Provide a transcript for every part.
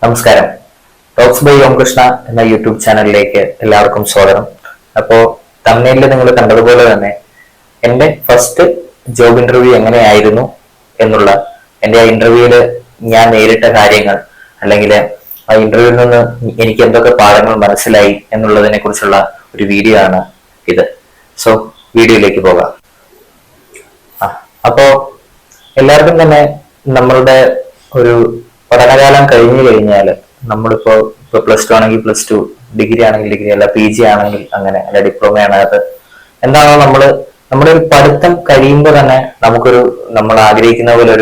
നമസ്കാരം. Talks by ഓം കൃഷ്ണ എന്ന YouTube ചാനലിലേക്ക് എല്ലാവർക്കും സ്വാഗതം. അപ്പോൾ തമ്മിലിൽ നിങ്ങൾ കണ്ടതുപോലെ തന്നെ എൻ്റെ ഫസ്റ്റ് ജോബ് ഇന്റർവ്യൂ എങ്ങനെയായിരുന്നു എന്നുള്ള എൻ്റെ ആ ഇന്റർവ്യൂവില് ഞാൻ നേരിട്ട കാര്യങ്ങൾ, അല്ലെങ്കിൽ ആ ഇന്റർവ്യൂവിൽ നിന്ന് എനിക്ക് എന്തൊക്കെ പാഠങ്ങൾ മനസ്സിലായി എന്നുള്ളതിനെ കുറിച്ചുള്ള ഒരു വീഡിയോ ആണ് ഇത്. സോ വീഡിയോയിലേക്ക് പോകാം. അപ്പോ എല്ലാവർക്കും തന്നെ നമ്മളുടെ ഒരു പഠനകാലം കഴിഞ്ഞു കഴിഞ്ഞാൽ നമ്മളിപ്പോ പ്ലസ് ടു ആണെങ്കിൽ പ്ലസ് ടു, ഡിഗ്രി ആണെങ്കിൽ ഡിഗ്രി, അല്ല പി ജി ആണെങ്കിൽ അങ്ങനെ, അല്ല ഡിപ്ലോമ ആണത് എന്താണോ നമ്മുടെ ഒരു പഠിത്തം കഴിയുമ്പോൾ തന്നെ നമ്മൾ ആഗ്രഹിക്കുന്ന പോലെ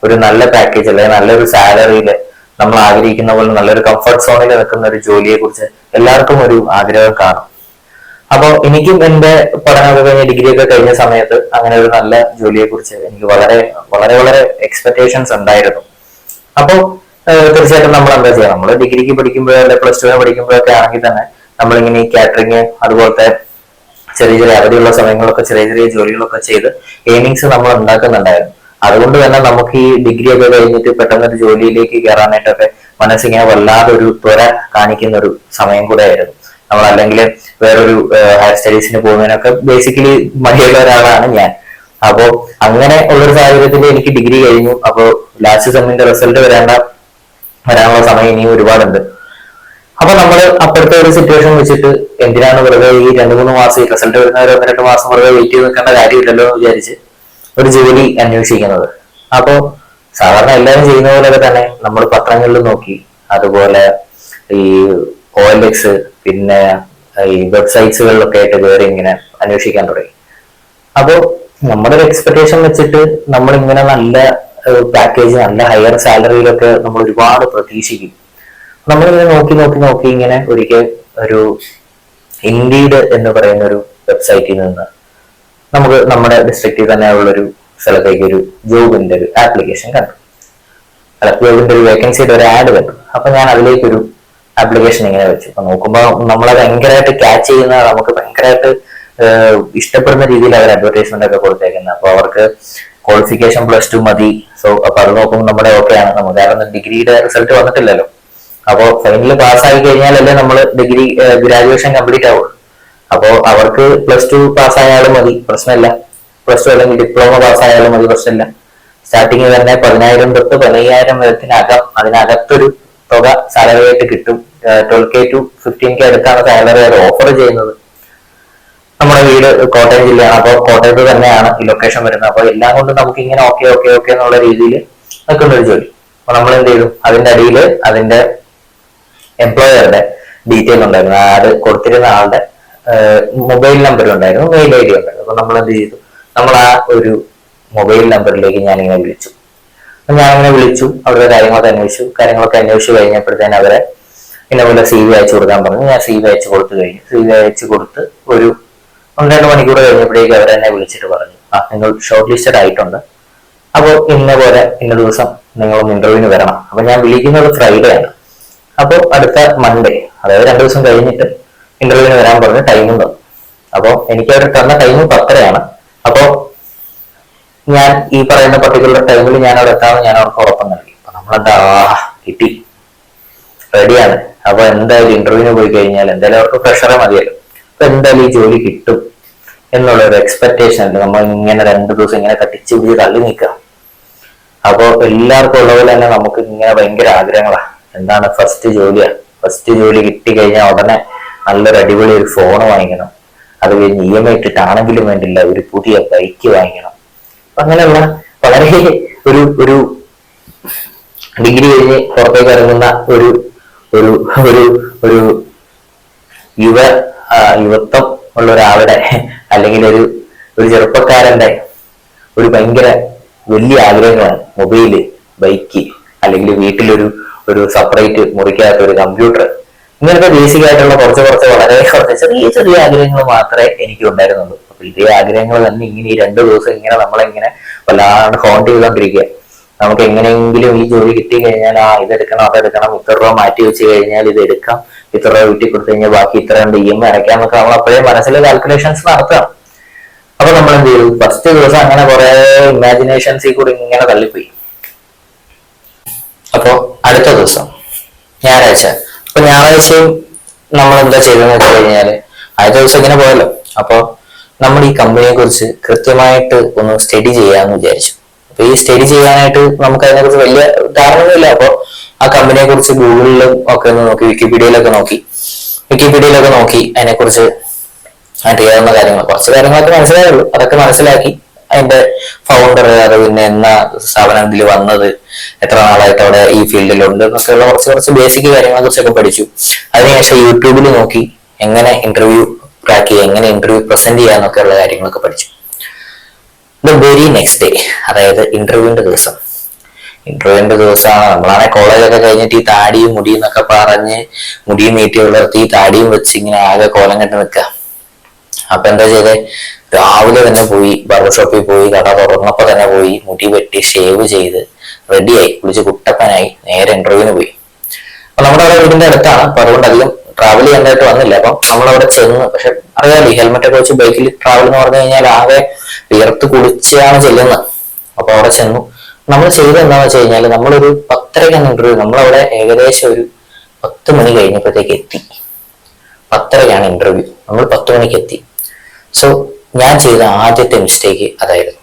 ഒരു നല്ല പാക്കേജ് അല്ലെങ്കിൽ നല്ലൊരു സാലറിയിൽ നമ്മൾ ആഗ്രഹിക്കുന്ന പോലെ നല്ലൊരു കംഫർട്ട് സോണിൽ നിൽക്കുന്ന ഒരു ജോലിയെ കുറിച്ച് എല്ലാവർക്കും ഒരു ആഗ്രഹം കാണും. അപ്പോൾ എനിക്കും എന്റെ പഠനമൊക്കെ കഴിഞ്ഞ ഡിഗ്രി ഒക്കെ കഴിഞ്ഞ സമയത്ത് അങ്ങനെ ഒരു നല്ല ജോലിയെ കുറിച്ച് എനിക്ക് വളരെ വളരെ വളരെ എക്സ്പെക്ടേഷൻസ് ഉണ്ടായിരുന്നു. അപ്പോൾ തീർച്ചയായിട്ടും നമ്മൾ എന്താ ചെയ്യുക, നമ്മൾ ഡിഗ്രിക്ക് പഠിക്കുമ്പോഴോ അല്ലെ പ്ലസ് ടുവിന് പഠിക്കുമ്പോഴൊക്കെ ആണെങ്കിൽ തന്നെ നമ്മളിങ്ങനെ ഈ കാറ്ററിങ് അതുപോലത്തെ ചെറിയ ചെറിയ അവധിയുള്ള സമയങ്ങളൊക്കെ ചെറിയ ചെറിയ ജോലികളൊക്കെ ചെയ്ത് ഏണിങ്സ് നമ്മൾ ഉണ്ടാക്കുന്നുണ്ടായിരുന്നു. അതുകൊണ്ട് തന്നെ നമുക്ക് ഈ ഡിഗ്രി ഒക്കെ കഴിഞ്ഞിട്ട് പെട്ടെന്ന് ഒരു ജോലിയിലേക്ക് കയറാനായിട്ടൊക്കെ മനസ്സിങ്ങനെ വല്ലാതെ ഒരു ത്വര കാണിക്കുന്ന ഒരു സമയം കൂടെ ആയിരുന്നു. നമ്മൾ അല്ലെങ്കിൽ വേറൊരു ഹയർ സ്റ്റഡീസിന് പോകുന്നതിനൊക്കെ ബേസിക്കലി മടിയുള്ള ഒരാളാണ് ഞാൻ. അപ്പോ അങ്ങനെ ഉള്ളൊരു സാഹചര്യത്തിൽ എനിക്ക് ഡിഗ്രി കഴിഞ്ഞു. അപ്പോ ലാസ്റ്റ് സെമ്മിന്റെ റിസൾട്ട് വരാനുള്ള സമയം ഇനിയും ഒരുപാടുണ്ട്. അപ്പൊ നമ്മൾ അപ്പോഴത്തെ ഒരു സിറ്റുവേഷൻ വെച്ചിട്ട് എന്തിനാണ് വെറുതെ ഈ 2-3 മാസം ഈ റിസൾട്ട് വരുന്ന ഒരു 1-2 മാസം വെറുതെ വെയിറ്റ് ചെയ്ത് നിൽക്കേണ്ട കാര്യമില്ലല്ലോ എന്ന് വിചാരിച്ച് ഒരു ജോലി അന്വേഷിക്കുന്നത്. അപ്പോ സാധാരണ എല്ലാവരും ചെയ്യുന്ന പോലെയൊക്കെ തന്നെ നമ്മൾ പത്രങ്ങളിൽ നോക്കി, അതുപോലെ ഈ OLX, പിന്നെ ഈ വെബ്സൈറ്റ്സുകളിലൊക്കെ ആയിട്ട് കയറി ഇങ്ങനെ അന്വേഷിക്കാൻ തുടങ്ങി. അപ്പോ നമ്മുടെ ഒരു എക്സ്പെക്ടേഷൻ വെച്ചിട്ട് നമ്മൾ ഇങ്ങനെ നല്ല പാക്കേജ്, നല്ല ഹയർ സാലറിയിലൊക്കെ നമ്മൾ ഒരുപാട് പ്രതീക്ഷിക്കും. നമ്മളിങ്ങനെ നോക്കി ഇങ്ങനെ ഒരിക്കൽ ഒരു ഇൻഡീഡ് എന്ന് പറയുന്ന ഒരു വെബ്സൈറ്റിൽ നിന്ന് നമുക്ക് നമ്മുടെ ഡിസ്ട്രിക്റ്റിൽ തന്നെ ഉള്ളൊരു സ്ഥലത്തേക്ക് ഒരു ജോബിന്റെ ഒരു ആപ്ലിക്കേഷൻ കണ്ടു. ജോബിന്റെ ഒരു വേക്കൻസിയുടെ ഒരു ആഡ് കണ്ടു. അപ്പൊ ഞാൻ അതിലേക്കൊരു ആപ്ലിക്കേഷൻ ഇങ്ങനെ വെച്ചു. അപ്പൊ നോക്കുമ്പോൾ നമ്മളെ ഭയങ്കരമായിട്ട് ക്യാച്ച് ചെയ്യുന്ന, നമുക്ക് ഭയങ്കരമായിട്ട് ഇഷ്ടപ്പെടുന്ന രീതിയിൽ അവർ അഡ്വർടൈസ്മെന്റ് ഒക്കെ കൊടുത്തേക്കുന്നത്. അപ്പൊ അവർക്ക് ക്വാളിഫിക്കേഷൻ പ്ലസ് ടു മതി. സോ അപ്പൊ അത് നോക്കുമ്പോൾ നമ്മുടെ ഓക്കെയാണ്. നമുക്ക് കാരണം ഡിഗ്രിയുടെ റിസൾട്ട് വന്നിട്ടില്ലല്ലോ. അപ്പോൾ ഫൈനൽ പാസ്സായി കഴിഞ്ഞാലല്ലേ നമ്മൾ ഡിഗ്രി ഗ്രാജുവേഷൻ കംപ്ലീറ്റ് ആവുള്ളൂ. അപ്പോൾ അവർക്ക് പ്ലസ് ടു പാസ്സായാലും മതി, പ്രശ്നമില്ല. പ്ലസ് ടു അല്ലെങ്കിൽ ഡിപ്ലോമ പാസ്സായാലും മതി, പ്രശ്നമില്ല. സ്റ്റാർട്ടിങ് തന്നെ 10,000 തൊട്ട് 15,000 വരത്തിനകം അതിനകത്തൊരു തുക സാലറി ആയിട്ട് കിട്ടും. 12K to 15K അടുത്താണ് സാലറി അവർ ഓഫർ ചെയ്യുന്നത്. നമ്മുടെ വീട് കോട്ടയം ജില്ലയാണ്. അപ്പോൾ കോട്ടയത്ത് തന്നെയാണ് ഈ ലൊക്കേഷൻ വരുന്നത്. അപ്പൊ എല്ലാം കൊണ്ട് നമുക്ക് ഇങ്ങനെ ഓക്കെ എന്നുള്ള രീതിയിൽ നിൽക്കുന്ന ഒരു ജോലി. അപ്പൊ നമ്മൾ എന്ത് ചെയ്തു, അതിന്റെ അടിയിൽ അതിന്റെ എംപ്ലോയറുടെ ഡീറ്റെയിൽ ഉണ്ടായിരുന്നു. ആഡ് കൊടുത്തിരുന്ന ആളുടെ മൊബൈൽ നമ്പർ ഉണ്ടായിരുന്നു, മെയിൽ ID ഉണ്ടായിരുന്നു. അപ്പൊ നമ്മൾ എന്ത് ചെയ്തു, നമ്മൾ ആ ഒരു മൊബൈൽ നമ്പറിലേക്ക് ഞാനിങ്ങനെ വിളിച്ചു. അവരുടെ കാര്യങ്ങളൊക്കെ അന്വേഷിച്ചു കഴിഞ്ഞപ്പോഴത്തേന് അവരെ ഇന്നപോലെ CV അയച്ചു കൊടുക്കാൻ പറഞ്ഞു. ഞാൻ CV അയച്ചു കൊടുത്തു കഴിഞ്ഞു. CV അയച്ചു കൊടുത്ത് ഒരു 1-2 മണിക്കൂർ കഴിഞ്ഞപ്പോഴേക്ക് അവരെന്നെ വിളിച്ചിട്ട് പറഞ്ഞു, നിങ്ങൾ ഷോർട്ട് ലിസ്റ്റഡ് ആയിട്ടുണ്ട്. അപ്പോൾ ഇന്ന ദിവസം നിങ്ങളൊന്ന് ഇന്റർവ്യൂവിന് വരണം. അപ്പൊ ഞാൻ വിളിക്കുന്നത് ഫ്രൈഡേ ആണ്. അപ്പോൾ അടുത്ത മൺഡേ, അതായത് 2 ദിവസം കഴിഞ്ഞിട്ട് ഇന്റർവ്യൂവിന് വരാൻ പറഞ്ഞ് ടൈമും തന്നു. അപ്പോൾ എനിക്ക് അവർ തന്ന ടൈം 10:30 അപ്പോ ഞാൻ ഈ പറയുന്ന പർട്ടിക്കുലർ ടൈമിൽ ഞാൻ അവിടെ എത്താമെന്ന് ഞാൻ അവർക്ക് ഉറപ്പം നൽകി. അപ്പൊ നമ്മളെന്താ കിട്ടി, റെഡിയാണ്. അപ്പൊ എന്തായാലും ഇന്റർവ്യൂവിന് പോയി കഴിഞ്ഞാൽ എന്തായാലും അവർക്ക് പ്രഷറെ മതിയല്ലോ. അപ്പൊ എന്തായാലും ഈ ജോലി കിട്ടും എന്നുള്ള ഒരു എക്സ്പെക്ടേഷൻ ഉണ്ട്. നമ്മൾ ഇങ്ങനെ 2 ദിവസം ഇങ്ങനെ തട്ടിച്ച് പിടിച്ച് തള്ളി നിൽക്കുക. അപ്പോൾ എല്ലാവർക്കും ഉള്ള പോലെ തന്നെ നമുക്ക് ഇങ്ങനെ ഭയങ്കര ആഗ്രഹങ്ങളാണ്. എന്താണ്, ഫസ്റ്റ് ജോലി കിട്ടി കഴിഞ്ഞാൽ ഉടനെ നല്ലൊരു അടിപൊളി ഒരു ഫോൺ വാങ്ങിക്കണം. അത് കഴിഞ്ഞ് EMI ഇട്ടിട്ടാണെങ്കിലും വേണ്ടില്ല ഒരു പുതിയ ബൈക്ക് വാങ്ങിക്കണം. അപ്പൊ അങ്ങനെയുള്ള വളരെ ഒരു ഡിഗ്രി കഴിഞ്ഞ് പുറത്തേക്ക് ഇറങ്ങുന്ന ഒരു ഒരു ഒരു ഒരു യുവത്വം ഉള്ള ഒരാളുടെ, അല്ലെങ്കിൽ ഒരു ചെറുപ്പക്കാരന്റെ ഒരു ഭയങ്കര വലിയ ആഗ്രഹങ്ങളാണ് മൊബൈല്, ബൈക്ക്, അല്ലെങ്കിൽ വീട്ടിലൊരു സെപ്പറേറ്റ് മുറിക്കാത്ത ഒരു കമ്പ്യൂട്ടർ. ഇങ്ങനത്തെ ബേസിക് ആയിട്ടുള്ള കുറച്ച് വളരെ ചെറിയ ചെറിയ ആഗ്രഹങ്ങൾ മാത്രമേ എനിക്ക് ഉണ്ടായിരുന്നുള്ളൂ. അപ്പൊ ഇതേ ആഗ്രഹങ്ങൾ തന്നെ ഇങ്ങനെ ഈ 2 ദിവസം ഇങ്ങനെ നമ്മളെങ്ങനെ വല്ലാണ്ട് ഹോണ്ട് ചെയ്തുകൊണ്ടിരിക്കുക. നമുക്ക് എങ്ങനെയെങ്കിലും ഈ ജോലി കിട്ടി കഴിഞ്ഞാൽ ഇതെടുക്കണം, അതെടുക്കണം, ഇത്ര രൂപ മാറ്റി വെച്ച് കഴിഞ്ഞാൽ ഇത് എടുക്കാം, ഇത്ര രൂപ വീട്ടിൽ കൊടുത്തു കഴിഞ്ഞാൽ ബാക്കി ഇത്ര EMI അടയ്ക്കാന്നൊക്കെ നമ്മൾ അപ്പോഴേ മനസ്സിലെ കാൽക്കുലേഷൻസ് നടത്തണം. അപ്പൊ നമ്മൾ എന്ത് ചെയ്തു, ഫസ്റ്റ് ദിവസം അങ്ങനെ കുറെ ഇമാജിനേഷൻസിൽ കൂടി ഇങ്ങനെ തള്ളിപ്പോയി. അപ്പോ അടുത്ത ദിവസം ഞായറാഴ്ച. അപ്പൊ ഞായറാഴ്ചയും നമ്മൾ എന്താ ചെയ്തതെന്ന് വെച്ച് കഴിഞ്ഞാല് ആദ്യ ദിവസം ഇങ്ങനെ പോയല്ലോ. അപ്പൊ നമ്മൾ ഈ കമ്പനിയെ കുറിച്ച് കൃത്യമായിട്ട് ഒന്ന് സ്റ്റഡി ചെയ്യാന്ന് വിചാരിച്ചു. അപ്പൊ ഈ സ്റ്റഡി ചെയ്യാനായിട്ട് നമുക്ക് അതിനെക്കുറിച്ച് വലിയ ധാരണയൊന്നുമില്ല. അപ്പൊ ആ കമ്പനിയെ കുറിച്ച് ഗൂഗിളിലും ഒക്കെ ഒന്ന് നോക്കി, വിക്കിപീഡിയയിലൊക്കെ നോക്കി അതിനെക്കുറിച്ച് അറിയാവുന്ന കാര്യങ്ങൾ, കുറച്ച് കാര്യങ്ങളൊക്കെ മനസ്സിലായുള്ളൂ. അതൊക്കെ മനസ്സിലാക്കി അതിന്റെ ഫൗണ്ടർ, അത് പിന്നെ എന്നാ സ്ഥാപനം ഇതിൽ വന്നത്, എത്ര നാളായിട്ട് അവിടെ ഈ ഫീൽഡിലുണ്ട് എന്നൊക്കെയുള്ള കുറച്ച് ബേസിക് കാര്യങ്ങളെ കുറിച്ചൊക്കെ പഠിച്ചു. അതിനുശേഷം യൂട്യൂബിൽ നോക്കി എങ്ങനെ ഇന്റർവ്യൂ ക്രാക്ക് ചെയ്യുക, എങ്ങനെ ഇന്റർവ്യൂ പ്രസന്റ് ചെയ്യുക എന്നൊക്കെയുള്ള കാര്യങ്ങളൊക്കെ പഠിച്ചു. ദ വെരി നെക്സ്റ്റ് ഡേ, അതായത് ഇന്റർവ്യൂവിന്റെ ദിവസമാണ്. നമ്മളാണെ കോളേജൊക്കെ കഴിഞ്ഞിട്ട് ഈ താടിയും മുടിയും എന്നൊക്കെ പറഞ്ഞ് മുടിയും നീട്ടി വളർത്തി താടിയും വെച്ച് ഇങ്ങനെ ആകെ കോലം കെട്ട് നിൽക്കുക. അപ്പൊ എന്താ ചെയ്തേ, രാവിലെ തന്നെ പോയി ബാർബർ ഷോപ്പിൽ പോയി, കട തുറന്നപ്പോ തന്നെ പോയി മുടി വെട്ടി ഷേവ് ചെയ്ത് റെഡിയായി, കുളിച്ച് കുട്ടപ്പനായി നേരെ ഇന്റർവ്യൂവിന് പോയി. അപ്പൊ നമ്മുടെ അവിടെ വീടിന്റെ അടുത്താണ്. അപ്പൊ അതുകൊണ്ട് അധികം ട്രാവൽ ചെയ്യാനായിട്ട് വന്നില്ല. അപ്പൊ നമ്മളവിടെ ചെന്ന്, പക്ഷെ അറിയാലോ ഹെൽമെറ്റ് ഒക്കെ വെച്ച് ബൈക്കിൽ ട്രാവൽ എന്ന് പറഞ്ഞു കഴിഞ്ഞാൽ ആകെ വിയർത്ത് കുളിച്ചാണ് ചെല്ലുന്നത്. അപ്പൊ അവിടെ ചെന്നു. നമ്മൾ ചെയ്തത് എന്താണെന്ന് വെച്ച് കഴിഞ്ഞാൽ നമ്മളൊരു 10:30 ഇന്റർവ്യൂ, നമ്മളവിടെ ഏകദേശം ഒരു 10 മണി കഴിഞ്ഞപ്പോഴത്തേക്ക് എത്തി. 10:30 ഇന്റർവ്യൂ, നമ്മൾ 10 മണിക്ക് എത്തി. സോ ഞാൻ ചെയ്ത ആദ്യത്തെ മിസ്റ്റേക്ക് അതായിരുന്നു.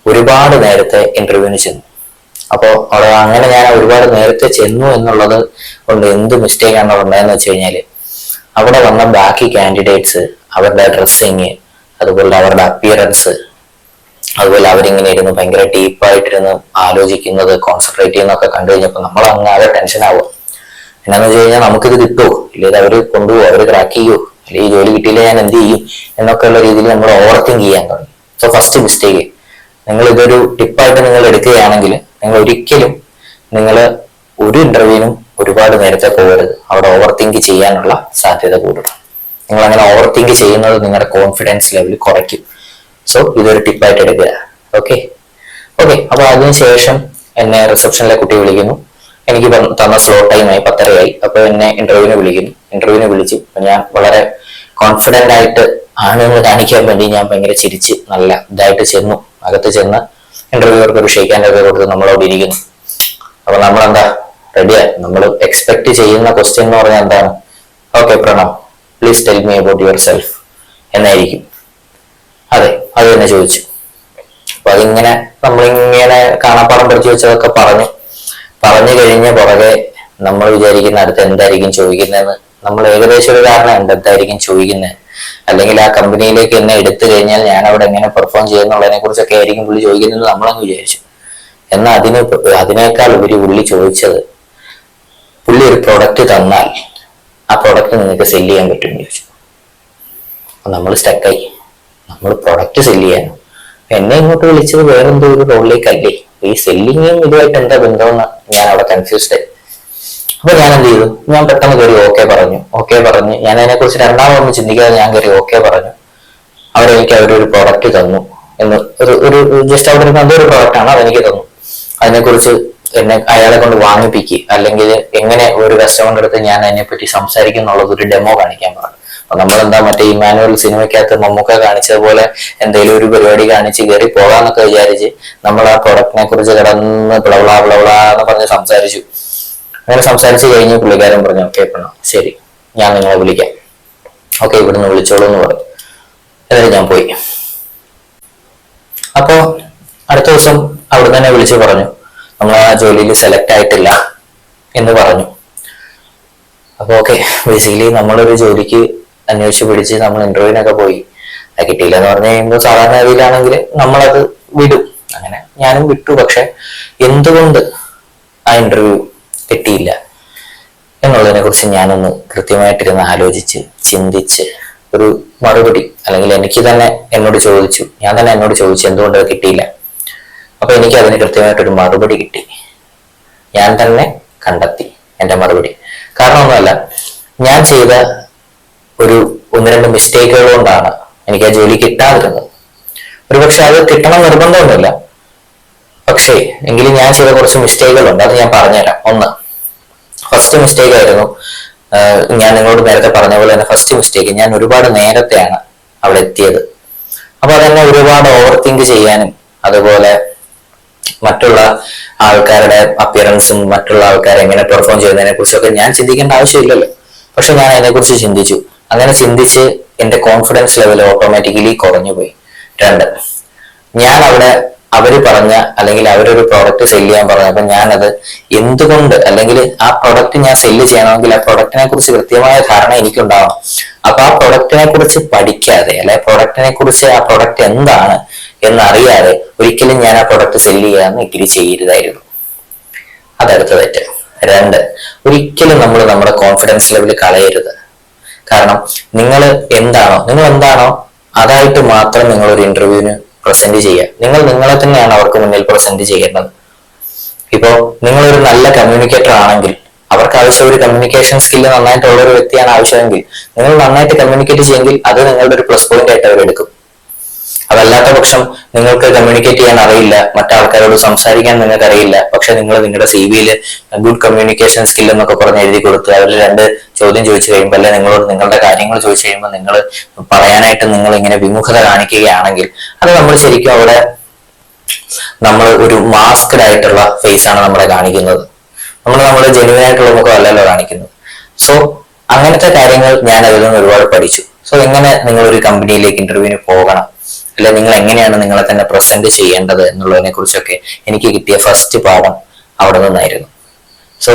ഒരുപാട് നേരത്തെ ഇന്റർവ്യൂവിന് ചെന്നു. അപ്പോൾ അവിടെ അങ്ങനെ ഞാൻ ഒരുപാട് നേരത്തെ ചെന്നു എന്നുള്ളത് കൊണ്ട് എന്ത് മിസ്റ്റേക്കാണ് ഉണ്ടായെന്ന് വെച്ച് കഴിഞ്ഞാല്, അവിടെ വന്ന ബാക്കി കാൻഡിഡേറ്റ്സ് അവരുടെ ഡ്രസ്സിങ്, അതുപോലെ അവരുടെ അപ്പിയറൻസ്, അതുപോലെ അവരിങ്ങനെ ഇരുന്ന് ഭയങ്കര ഡീപ്പായിട്ടിരുന്ന് ആലോചിക്കുന്നത്, കോൺസെൻട്രേറ്റ് ചെയ്യുന്നതൊക്കെ കണ്ടു കഴിഞ്ഞപ്പോൾ നമ്മൾ അങ്ങനെ ടെൻഷൻ ആവുക. എന്നാന്ന് വെച്ച് കഴിഞ്ഞാൽ നമുക്കിത് കിട്ടുമോ, ഇല്ലെങ്കിൽ അവർ കൊണ്ടുപോകുമോ, അവർ ക്രാക്ക് ചെയ്യുമോ, അല്ലെങ്കിൽ ഈ ജോലി കിട്ടിയില്ല ഞാൻ എന്ത് ചെയ്യും എന്നൊക്കെയുള്ള രീതിയിൽ നമ്മൾ ഓവർ തിങ്ക് ചെയ്യാൻ തുടങ്ങി. സോ ഫസ്റ്റ് മിസ്റ്റേക്ക്, നിങ്ങൾ ഇതൊരു ടിപ്പായിട്ട് നിങ്ങൾ എടുക്കുകയാണെങ്കിൽ നിങ്ങൾ ഒരിക്കലും ഒരു ഇന്റർവ്യൂവിനും ഒരുപാട് നേരത്തെ പോകരുത്. അവിടെ ഓവർ തിങ്ക് ചെയ്യാനുള്ള സാധ്യത കൂടുതൽ. നിങ്ങൾ അങ്ങനെ ഓവർ തിങ്ക് ചെയ്യുന്നത് നിങ്ങളുടെ കോൺഫിഡൻസ് ലെവൽ കുറയ്ക്കും. സോ ഇതൊരു ടിപ്പായിട്ട് എടുക്കുക. ഓക്കെ. അപ്പൊ അതിനുശേഷം എന്നെ റിസപ്ഷനിലെ കുട്ടി വിളിക്കുന്നു. എനിക്ക് തന്ന സ്ലോ ടൈമായി 10:30. അപ്പൊ എന്നെ ഇന്റർവ്യൂവിന് വിളിച്ചു. ഞാൻ വളരെ കോൺഫിഡന്റ് ആയിട്ട് ആണെന്ന് കാണിക്കാൻ വേണ്ടി ഞാൻ ഭയങ്കര ചിരിച്ച് നല്ല ഇതായിട്ട് ചെന്നു. അകത്ത് ചെന്ന് ഇന്റർവ്യൂവർക്ക് ഒരു ഷെയ്ക്ക് ഒക്കെ കൊടുത്ത് നമ്മളവിടെ ഇരിക്കുന്നു. അപ്പൊ നമ്മളെന്താ റെഡിയാ. നമ്മൾ എക്സ്പെക്ട് ചെയ്യുന്ന ക്വസ്റ്റ്യൻ എന്ന് പറഞ്ഞാൽ എന്താണ്, okay Pranav please tell me about your self എന്നായിരിക്കും. അതെ, അത് തന്നെ ചോദിച്ചു. അപ്പൊ അതിങ്ങനെ നമ്മളിങ്ങനെ കാണാപ്പാടം പഠിച്ചു വെച്ചതൊക്കെ പറഞ്ഞു കഴിഞ്ഞ പുറകെ നമ്മൾ വിചാരിക്കുന്ന അടുത്ത് എന്തായിരിക്കും ചോദിക്കുന്നതെന്ന് നമ്മൾ ഏകദേശം ഒരു ധാരണ ഉണ്ട് എന്തായിരിക്കും ചോദിക്കുന്നത്. അല്ലെങ്കിൽ ആ കമ്പനിയിലേക്ക് എന്നെ എടുത്തു കഴിഞ്ഞാൽ ഞാൻ അവിടെ എങ്ങനെ പെർഫോം ചെയ്യുന്നുള്ളതിനെ കുറിച്ചൊക്കെ ആയിരിക്കും പുള്ളി ചോദിക്കുന്നതെന്ന് നമ്മളങ്ങ് വിചാരിച്ചു. എന്നാൽ അതിനേക്കാൾ ഉപരി പുള്ളി ചോദിച്ചത്, പുള്ളി ഒരു പ്രൊഡക്റ്റ് തന്നാൽ ആ പ്രൊഡക്റ്റ് നിങ്ങൾക്ക് സെല് ചെയ്യാൻ പറ്റുമെന്ന് ചോദിച്ചു. അപ്പൊ നമ്മൾ സ്റ്റക്കായി. നമ്മൾ പ്രൊഡക്റ്റ് സെല് ചെയ്യാനോ, എന്നെ ഇങ്ങോട്ട് വിളിച്ചത് വേറെന്തോ ഒരു റോളിലേക്കല്ലേ, ഈ സെല്ലിങ്ങും ഇതുമായിട്ട് എന്താ ബന്ധമെന്ന് ഞാൻ അവിടെ കൺഫ്യൂസ്ഡ് ആയി. അപ്പൊ ഞാൻ എന്ത് ചെയ്തു, ഞാൻ പെട്ടെന്ന് കയറി ഓക്കെ പറഞ്ഞു. ഞാൻ അതിനെക്കുറിച്ച് രണ്ടാമതൊന്നും ചിന്തിക്കാതെ ഞാൻ കയറി ഓക്കെ പറഞ്ഞു. അവരെനിക്ക് അവരൊരു പ്രോഡക്റ്റ് തന്നു എന്ന് ഒരു ജസ്റ്റ് അവിടെ ഇരുന്ന അതൊരു പ്രോഡക്റ്റ് ആണ്, അതെനിക്ക് തന്നു. അതിനെക്കുറിച്ച് അയാളെ കൊണ്ട് വാങ്ങിപ്പിക്കുക, അല്ലെങ്കിൽ എങ്ങനെ ഒരു കസ്റ്റമറിന്റെ അടുത്ത് ഞാൻ അതിനെപ്പറ്റി സംസാരിക്കും എന്നുള്ളത് ഒരു ഡെമോ കാണിക്കാൻ പറഞ്ഞു. അപ്പൊ നമ്മളെന്താ മറ്റേ ഇമാനുവൽ സിനിമയ്ക്കകത്ത് മമ്മൂക്ക കാണിച്ചതുപോലെ എന്തെങ്കിലും ഒരു പരിപാടി കാണിച്ച് കയറി പോകാന്നൊക്കെ വിചാരിച്ച് നമ്മൾ ആ പ്രൊഡക്റ്റിനെ കുറിച്ച് കിടന്ന് എന്ന് പറഞ്ഞ് സംസാരിച്ചു. അങ്ങനെ സംസാരിച്ച് കഴിഞ്ഞ് പുള്ളിക്കാരൻ പറഞ്ഞു ഓക്കെ പെണ്ണോ ശരി ഞാൻ നിങ്ങളെ വിളിക്കാം, ഓക്കെ ഇവിടുന്ന് വിളിച്ചോളൂ എന്ന് പറഞ്ഞു. എന്നിട്ട് ഞാൻ പോയി. അപ്പോ അടുത്ത ദിവസം അവിടെ തന്നെ വിളിച്ച് പറഞ്ഞു നമ്മൾ ആ ജോലിയിൽ സെലക്ട് ആയിട്ടില്ല എന്ന് പറഞ്ഞു. അപ്പൊ ഓക്കെ, ബേസിക്കലി നമ്മളൊരു ജോലിക്ക് അന്വേഷിച്ച് പിടിച്ച് നമ്മൾ ഇന്റർവ്യൂവിനൊക്കെ പോയി, അത് കിട്ടിയില്ല എന്ന് പറഞ്ഞു കഴിയുമ്പോൾ സാധാരണ രീതിയിലാണെങ്കിൽ നമ്മളത് വിടും. അങ്ങനെ ഞാനും വിട്ടു. പക്ഷെ എന്തുകൊണ്ട് ആ ഇന്റർവ്യൂ കിട്ടിയില്ല എന്നുള്ളതിനെ കുറിച്ച് ഞാനൊന്ന് കൃത്യമായിട്ടിരുന്ന് ആലോചിച്ച് ചിന്തിച്ച് ഒരു മറുപടി, അല്ലെങ്കിൽ എനിക്ക് തന്നെ എന്നോട് ചോദിച്ചു, ഞാൻ തന്നെ എന്നോട് ചോദിച്ചു എന്തുകൊണ്ട് അത് കിട്ടിയില്ല. അപ്പൊ എനിക്ക് അതിന് കൃത്യമായിട്ടൊരു മറുപടി കിട്ടി. ഞാൻ തന്നെ കണ്ടെത്തി എന്റെ മറുപടി. കാരണം ഒന്നുമല്ല, ഞാൻ ചെയ്ത ഒരു 1-2 മിസ്റ്റേക്കുകൾ കൊണ്ടാണ് എനിക്ക് ആ ജോലി കിട്ടാതിരുന്നത്. ഒരുപക്ഷെ അത് കിട്ടണം നിർബന്ധമൊന്നുമില്ല, പക്ഷേ എങ്കിലും ഞാൻ ചെയ്ത കുറച്ച് മിസ്റ്റേക്കുകളുണ്ട്, അത് ഞാൻ പറഞ്ഞുതരാം. ഒന്ന്, ഫസ്റ്റ് മിസ്റ്റേക്ക് ആയിരുന്നു, ഞാൻ നിങ്ങളോട് നേരത്തെ പറഞ്ഞ പോലെ തന്നെ ഫസ്റ്റ് മിസ്റ്റേക്ക്, ഞാൻ ഒരുപാട് നേരത്തെയാണ് അവിടെ എത്തിയത്. അപ്പൊ അതെന്നെ ഒരുപാട് ഓവർ തിങ്ക് ചെയ്യാനും അതുപോലെ മറ്റുള്ള ആൾക്കാരുടെ അപ്പിയറൻസും മറ്റുള്ള ആൾക്കാർ എങ്ങനെ പെർഫോം ചെയ്യുന്നതിനെ കുറിച്ചൊക്കെ ഞാൻ ചിന്തിക്കേണ്ട ആവശ്യമില്ലല്ലോ. പക്ഷെ ഞാൻ അതിനെക്കുറിച്ച് ചിന്തിച്ചു. അങ്ങനെ ചിന്തിച്ച് എന്റെ കോൺഫിഡൻസ് ലെവൽ ഓട്ടോമാറ്റിക്കലി കുറഞ്ഞുപോയി. 2, ഞാൻ അവിടെ അവര് പറഞ്ഞ അല്ലെങ്കിൽ അവരൊരു പ്രോഡക്റ്റ് സെല് ചെയ്യാൻ പറഞ്ഞപ്പോൾ ഞാനത് എന്തുകൊണ്ട്, അല്ലെങ്കിൽ ആ പ്രൊഡക്റ്റ് ഞാൻ സെല് ചെയ്യണമെങ്കിൽ ആ പ്രൊഡക്റ്റിനെ കുറിച്ച് കൃത്യമായ ധാരണ എനിക്കുണ്ടാവണം. അപ്പൊ ആ പ്രൊഡക്റ്റിനെ കുറിച്ച് പഠിക്കാതെ, അല്ലെ പ്രൊഡക്റ്റിനെ കുറിച്ച് ആ പ്രൊഡക്റ്റ് എന്താണ് എന്നറിയാതെ ഒരിക്കലും ഞാൻ ആ പ്രൊഡക്റ്റ് സെല് ചെയ്യാന്ന് എഗ്രി ചെയ്യരുതായിരുന്നു. അതടുത്ത തെറ്റ്. 2, ഒരിക്കലും നമ്മൾ നമ്മുടെ കോൺഫിഡൻസ് ലെവൽ കളയരുത്. കാരണം നിങ്ങൾ എന്താണോ അതായിട്ട് മാത്രം നിങ്ങൾ ഒരു ഇന്റർവ്യൂവിന് പ്രസന്റ് ചെയ്യുക. നിങ്ങൾ നിങ്ങളെ തന്നെയാണ് അവർക്ക് മുന്നിൽ പ്രസന്റ് ചെയ്യേണ്ടത്. ഇപ്പോ നിങ്ങളൊരു നല്ല കമ്മ്യൂണിക്കേറ്റർ ആണെങ്കിൽ അവർക്ക് ആവശ്യം ഒരു കമ്മ്യൂണിക്കേഷൻ സ്കില്ല് നന്നായിട്ടുള്ള ഒരു വ്യക്തിയാണ് ആവശ്യമെങ്കിൽ നിങ്ങൾ നന്നായിട്ട് കമ്മ്യൂണിക്കേറ്റ് ചെയ്യുമെങ്കിൽ അത് നിങ്ങളുടെ ഒരു പ്ലസ് പോയിന്റ് ആയിട്ട് അവരെടുക്കും. അതല്ലാത്ത പക്ഷം നിങ്ങൾക്ക് കമ്മ്യൂണിക്കേറ്റ് ചെയ്യാൻ അറിയില്ല, മറ്റാൾക്കാരോട് സംസാരിക്കാൻ നിങ്ങൾക്ക് അറിയില്ല, പക്ഷെ നിങ്ങൾ നിങ്ങളുടെ CV-യിൽ ഗുഡ് കമ്മ്യൂണിക്കേഷൻ സ്കിൽ എന്നൊക്കെ പറഞ്ഞ് എഴുതി കൊടുത്ത് അവർ 2 ചോദ്യം ചോദിച്ചു കഴിയുമ്പോൾ, അല്ലെ നിങ്ങളോട് നിങ്ങളുടെ കാര്യങ്ങൾ ചോദിച്ചു കഴിയുമ്പോൾ നിങ്ങൾ പറയാനായിട്ട് നിങ്ങൾ ഇങ്ങനെ വിമുഖത കാണിക്കുകയാണെങ്കിൽ അത് നമ്മൾ ശരിക്കും അവിടെ നമ്മൾ ഒരു മാസ്ക്ഡ് ആയിട്ടുള്ള ഫേസ് ആണ് നമ്മളെ കാണിക്കുന്നത്. നമ്മൾ ജെന്യുവൻ ആയിട്ടുള്ള മുഖം അല്ലല്ലോ കാണിക്കുന്നത്. സോ അങ്ങനത്തെ കാര്യങ്ങൾ ഞാൻ അതിൽ നിന്ന് ഒരുപാട് പഠിച്ചു. സോ എങ്ങനെ നിങ്ങൾ ഒരു കമ്പനിയിലേക്ക് ഇന്റർവ്യൂവിന് പോകണം, അല്ലെ നിങ്ങൾ എങ്ങനെയാണ് നിങ്ങളെ തന്നെ പ്രസന്റ് ചെയ്യേണ്ടത് എന്നുള്ളതിനെ കുറിച്ചൊക്കെ എനിക്ക് കിട്ടിയ ഫസ്റ്റ് പാഠം അവിടെ നിന്നായിരുന്നു. സോ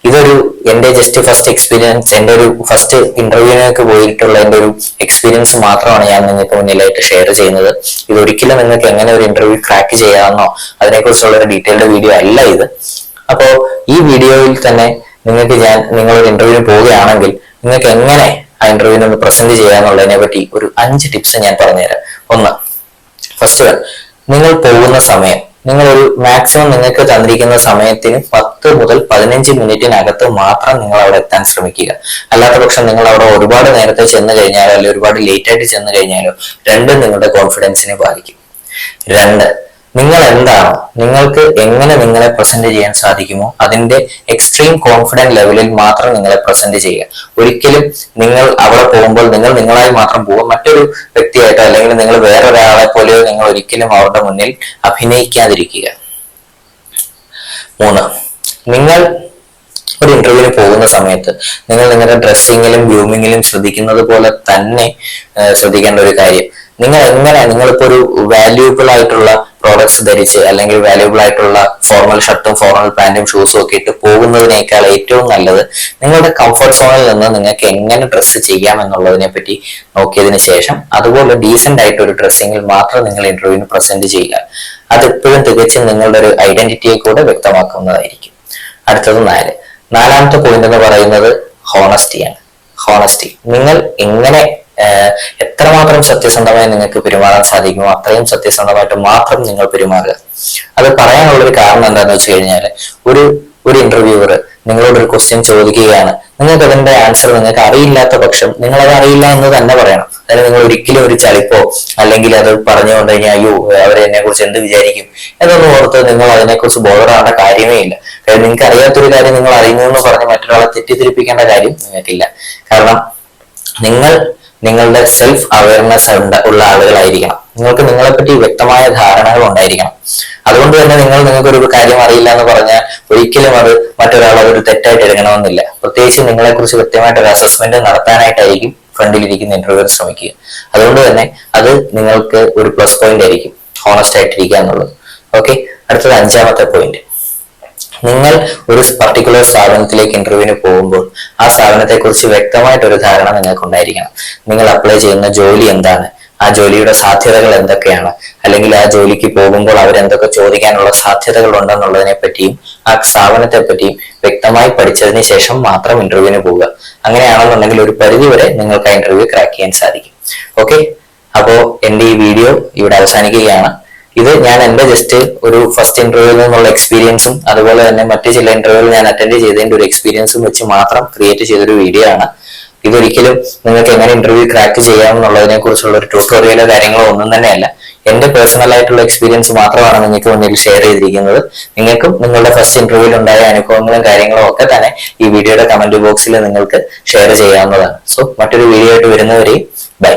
ഇതൊരു എന്റെ ജസ്റ്റ് ഫസ്റ്റ് എക്സ്പീരിയൻസ്, എന്റെ ഒരു ഫസ്റ്റ് ഇന്റർവ്യൂവിനൊക്കെ പോയിട്ടുള്ള എന്റെ ഒരു എക്സ്പീരിയൻസ് മാത്രമാണ് ഞാൻ നിങ്ങൾക്ക് മുന്നിലായിട്ട് ഷെയർ ചെയ്യുന്നത്. ഇതൊരിക്കലും നിങ്ങൾക്ക് എങ്ങനെ ഒരു ഇന്റർവ്യൂ ക്രാക്ക് ചെയ്യാമെന്നോ അതിനെക്കുറിച്ചുള്ള ഒരു ഡീറ്റെയിൽഡ് വീഡിയോ അല്ല ഇത്. അപ്പോ ഈ വീഡിയോയിൽ തന്നെ നിങ്ങളൊരു ഇന്റർവ്യൂവിന് പോവുകയാണെങ്കിൽ നിങ്ങൾക്ക് എങ്ങനെ ആ ഇന്റർവ്യൂവിന് ഒന്ന് പ്രസന്റ് ചെയ്യാന്നുള്ളതിനെ പറ്റി ഒരു 5 ടിപ്സ് ഞാൻ പറഞ്ഞുതരാം. 1, ഫസ്റ്റ് വൺ, നിങ്ങൾ പോകുന്ന സമയം, നിങ്ങളൊരു മാക്സിമം നിങ്ങൾക്ക് തന്നിരിക്കുന്ന സമയത്തിന് 10 മുതൽ 15 മിനിറ്റിനകത്ത് മാത്രം നിങ്ങൾ അവിടെ എത്താൻ ശ്രമിക്കുക. അല്ലാത്ത പക്ഷം നിങ്ങൾ അവിടെ ഒരുപാട് നേരത്തെ ചെന്ന് കഴിഞ്ഞാലോ അല്ലെങ്കിൽ ഒരുപാട് ലേറ്റ് ആയിട്ട് ചെന്ന് കഴിഞ്ഞാലോ രണ്ടും നിങ്ങളുടെ കോൺഫിഡൻസിനെ ബാധിക്കും. 2, നിങ്ങൾ എന്താണോ, നിങ്ങൾക്ക് എങ്ങനെ നിങ്ങളെ പ്രസന്റ് ചെയ്യാൻ സാധിക്കുമോ അതിന്റെ എക്സ്ട്രീം കോൺഫിഡന്റ് ലെവലിൽ മാത്രം നിങ്ങളെ പ്രസന്റ് ചെയ്യുക. ഒരിക്കലും നിങ്ങൾ അവിടെ പോകുമ്പോൾ നിങ്ങൾ നിങ്ങളായി മാത്രം പോകുക, മറ്റൊരു വ്യക്തിയായിട്ടോ അല്ലെങ്കിൽ നിങ്ങൾ വേറൊരാളെ പോലെയോ നിങ്ങൾ ഒരിക്കലും അവരുടെ മുന്നിൽ അഭിനയിക്കാതിരിക്കുക. 3, നിങ്ങൾ ഒരു ഇന്റർവ്യൂവിന് പോകുന്ന സമയത്ത് നിങ്ങൾ നിങ്ങളുടെ ഡ്രസ്സിങ്ങിലും ഗ്രൂമിങ്ങിലും ശ്രദ്ധിക്കുന്നത് പോലെ തന്നെ ശ്രദ്ധിക്കേണ്ട ഒരു കാര്യം, നിങ്ങളിപ്പോ ഒരു വാല്യൂബിൾ ആയിട്ടുള്ള പ്രോഡക്ട്സ് ധരിച്ച് അല്ലെങ്കിൽ വാല്യൂബിൾ ആയിട്ടുള്ള ഫോർമൽ ഷർട്ടും ഫോർമൽ പാന്റും ഷൂസും ഒക്കെ ഇട്ട് പോകുന്നതിനേക്കാൾ ഏറ്റവും നല്ലത് നിങ്ങളുടെ കംഫർട്ട് സോണിൽ നിന്ന് നിങ്ങൾക്ക് എങ്ങനെ ഡ്രസ്സ് ചെയ്യാം എന്നുള്ളതിനെ പറ്റി നോക്കിയതിനു ശേഷം അതുപോലെ ഡീസെന്റ് ആയിട്ട് ഒരു ഡ്രസ്സിങ്ങിൽ മാത്രം നിങ്ങൾ ഇന്റർവ്യൂവിന് പ്രസന്റ് ചെയ്യുക. അത് എപ്പോഴും തികച്ചും നിങ്ങളുടെ ഒരു ഐഡന്റിറ്റിയെ കൂടെ വ്യക്തമാക്കുന്നതായിരിക്കും. അടുത്തത് 4, നാലാമത്തെ പോയിന്റ് എന്ന് പറയുന്നത് ഹോണസ്റ്റിയാണ്. ഹോണസ്റ്റി, നിങ്ങൾ എത്രമാത്രം സത്യസന്ധമായി നിങ്ങൾക്ക് പെരുമാറാൻ സാധിക്കുമോ അത്രയും സത്യസന്ധമായിട്ട് മാത്രം നിങ്ങൾ പെരുമാറുക. അത് പറയാനുള്ള ഒരു കാരണം എന്താണെന്ന് വെച്ച് കഴിഞ്ഞാൽ, ഒരു ഇന്റർവ്യൂവർ നിങ്ങളോടൊരു ക്വസ്റ്റ്യൻ ചോദിക്കുകയാണ്, നിങ്ങൾക്ക് അതിന്റെ ആൻസർ നിങ്ങൾക്ക് അറിയില്ലാത്ത പക്ഷം നിങ്ങൾ അത് അറിയില്ല എന്ന് തന്നെ പറയണം. അതായത് നിങ്ങൾ ഒരിക്കലും ഒരു ചളിപ്പോ അല്ലെങ്കിൽ അത് പറഞ്ഞുകൊണ്ട് കഴിഞ്ഞാൽ അയ്യോ അവരെ എന്നെ കുറിച്ച് എന്ത് വിചാരിക്കും എന്നൊന്നും ഓർത്ത് നിങ്ങൾ അതിനെക്കുറിച്ച് ബോധപ്പെടേണ്ട കാര്യമേ ഇല്ല. കാരണം നിങ്ങൾക്ക് അറിയാത്തൊരു കാര്യം നിങ്ങൾ അറിയുന്നു എന്ന് പറഞ്ഞ് മറ്റൊരാളെ തെറ്റിദ്ധരിപ്പിക്കേണ്ട കാര്യം നിങ്ങൾക്കില്ല. കാരണം നിങ്ങളുടെ സെൽഫ് അവയർനെസ് ഉള്ള ആളുകളായിരിക്കണം. നിങ്ങൾക്ക് നിങ്ങളെപ്പറ്റി വ്യക്തമായ ധാരണകൾ ഉണ്ടായിരിക്കണം. അതുകൊണ്ട് തന്നെ നിങ്ങൾക്കൊരു കാര്യം അറിയില്ല എന്ന് പറഞ്ഞാൽ ഒരിക്കലും അത് മറ്റൊരാൾ അതൊരു തെറ്റായിട്ട് എടുക്കണമെന്നില്ല. പ്രത്യേകിച്ച് നിങ്ങളെക്കുറിച്ച് കൃത്യമായിട്ട് ഒരു അസസ്മെന്റ് നടത്താനായിട്ടായിരിക്കും ഫ്രണ്ടിലിരിക്കുന്ന ഇന്റർവ്യൂവർ ശ്രമിക്കുക. അതുകൊണ്ട് തന്നെ അത് നിങ്ങൾക്ക് ഒരു പ്ലസ് പോയിന്റ് ആയിരിക്കും, ഹോണസ്റ്റ് ആയിട്ടിരിക്കുക എന്നുള്ളത്. ഓക്കെ, അടുത്തത് 5ാമത്തെ പോയിന്റ്. നിങ്ങൾ ഒരു പർട്ടിക്കുലർ സ്ഥാപനത്തിലേക്ക് ഇന്റർവ്യൂവിന് പോകുമ്പോൾ ആ സ്ഥാപനത്തെ കുറിച്ച് വ്യക്തമായിട്ടൊരു ധാരണ നിങ്ങൾക്ക് ഉണ്ടായിരിക്കണം. നിങ്ങൾ അപ്ലൈ ചെയ്യുന്ന ജോലി എന്താണ്, ആ ജോലിയുടെ സാധ്യതകൾ എന്തൊക്കെയാണ്, അല്ലെങ്കിൽ ആ ജോലിക്ക് പോകുമ്പോൾ അവരെന്തൊക്കെ ചോദിക്കാനുള്ള സാധ്യതകൾ ഉണ്ടെന്നുള്ളതിനെ പറ്റിയും ആ സ്ഥാപനത്തെ പറ്റിയും വ്യക്തമായി പഠിച്ചതിന് ശേഷം മാത്രം ഇന്റർവ്യൂവിന് പോവുക. അങ്ങനെയാണെന്നുണ്ടെങ്കിൽ ഒരു പരിധിവരെ നിങ്ങൾക്ക് ആ ഇന്റർവ്യൂ ക്രാക്ക് ചെയ്യാൻ സാധിക്കും. ഓക്കെ, അപ്പോ എന്റെ ഈ വീഡിയോ ഇവിടെ അവസാനിക്കുകയാണ്. ഇത് ഞാൻ എന്റെ ജസ്റ്റ് ഒരു ഫസ്റ്റ് ഇന്റർവ്യൂവിൽ നിന്നുള്ള എക്സ്പീരിയൻസും അതുപോലെ തന്നെ മറ്റു ചില ഇന്റർവ്യൂവിൽ ഞാൻ അറ്റൻഡ് ചെയ്തതിന്റെ ഒരു എക്സ്പീരിയൻസും വെച്ച് മാത്രം ക്രിയേറ്റ് ചെയ്തൊരു വീഡിയോ ആണ്. ഇതൊരിക്കലും നിങ്ങൾക്ക് എങ്ങനെ ഇന്റർവ്യൂ ക്രാക്ക് ചെയ്യാം എന്നുള്ളതിനെ കുറിച്ചുള്ള ഒരു ട്യൂട്ടോറിയലോ കാര്യങ്ങളോ ഒന്നും തന്നെയല്ല. എന്റെ പേഴ്സണൽ ആയിട്ടുള്ള എക്സ്പീരിയൻസ് മാത്രമാണ് നിങ്ങൾക്ക് മുന്നിൽ ഷെയർ ചെയ്തിരിക്കുന്നത്. നിങ്ങൾക്കും നിങ്ങളുടെ ഫസ്റ്റ് ഇന്റർവ്യൂവിൽ ഉണ്ടായ അനുഭവങ്ങളും കാര്യങ്ങളും ഒക്കെ തന്നെ ഈ വീഡിയോയുടെ കമന്റ് ബോക്സിൽ നിങ്ങൾക്ക് ഷെയർ ചെയ്യാവുന്നതാണ്. സോ മറ്റൊരു വീഡിയോ ആയിട്ട് വരുന്നവരെയും ബൈ.